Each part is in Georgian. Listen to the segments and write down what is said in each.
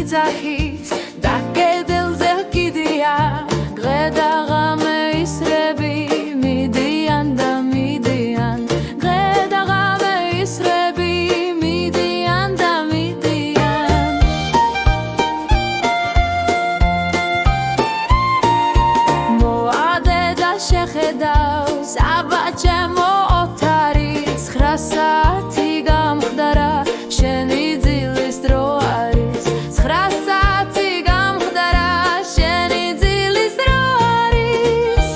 იძახის და კედელზე კიდია დღე და ღამე ისრები მიდიან და მიდიან დღე და ღამე ისრები მიდიან და მიდიან მოადე და შეხედავს აბა ჩემო ოთარი 9 საათი გამხდარა შენი ძილის დრო არის 9 საათი გამხდარა შენი ძილის დრო არის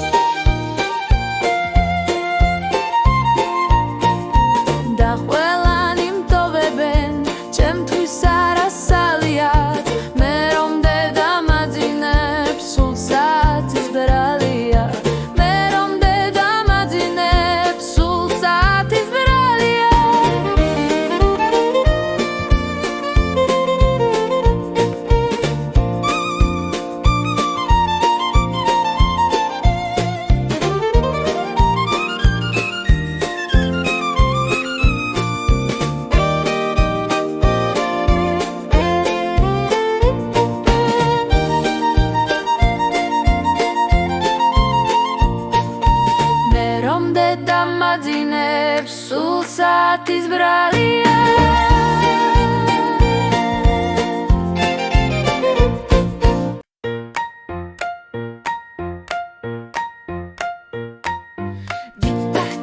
და ყველანი მტოვებენ ჩემთვის არასალიად მე რომ დედა მაძინებს სულ საათის ბრალია მე რომ დედა მაძინებს სულ საათის ბრალია მე რომ დედა მაძინებს სულ საათის ბრალია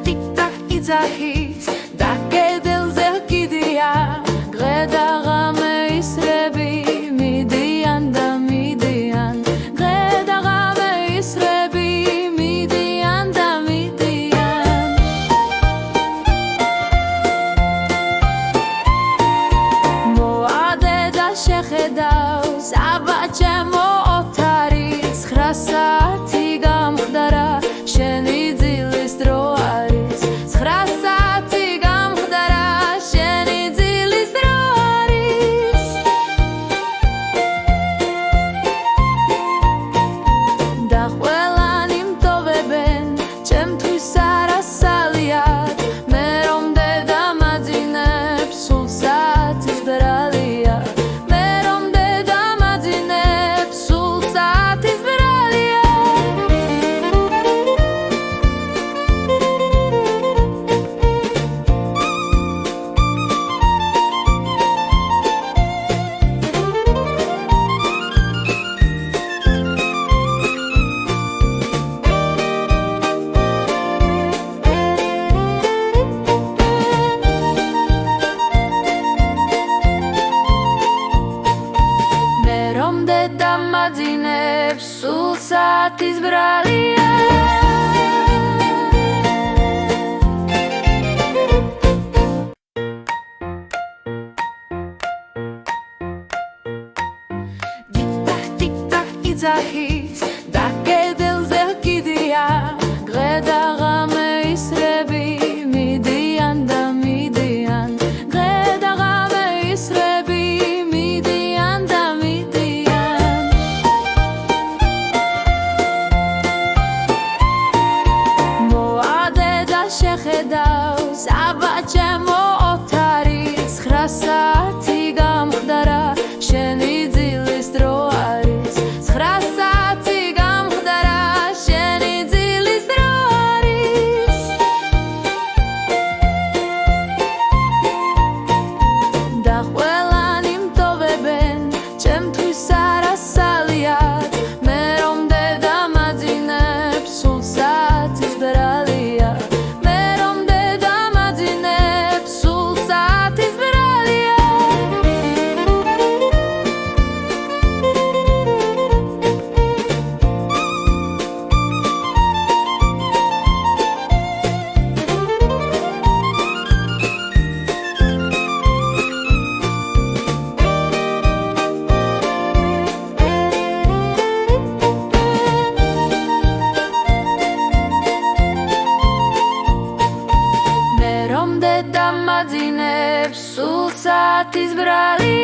ტიკ-ტაკ იძახის და კედელზე კიდია დღე და ღამე ისრები მიდიან და მიდიან დღე და ღამე ისრები მიდიან და მიდიან მოადე და შეხედავს აბა ჩემო ოთარი 9 საათი გამხდარა შენი ძილის დრო არის 9 საათი გამხდარა შენი ძილის დრო არის და ყველანი მტოვებენ ჩემთვის არასალიად მე რომ დედა მაძინებს სულ საათის ბრალია მე რომ დედა მაძინებს სულ საათის ბრალია მე რომ დედა მაძინებს სულ საათის ბრალია ტიკ-ტაკ იძახის და კედელზე კიდია დღე და ღამე ისრები მიდიან და მიდიან დღე და ღამე ისრები მიდიან და მიდიან მოადე და შეხედავს აბა ჩემო ოთარი 9 საათი გამხდარა შენი ძილის დრო არის 9 საათი გამხდარა შენი ძილის დრო არის და ყველანი მტოვებენ ჩემთვის არასალიად მე რომ დედა მაძინებს სულ საათის ბრალია მე რომ დედა მაძინებს სულ საათის ბრალია მე რომ დედა მაძინებს სულ საათის ბრალია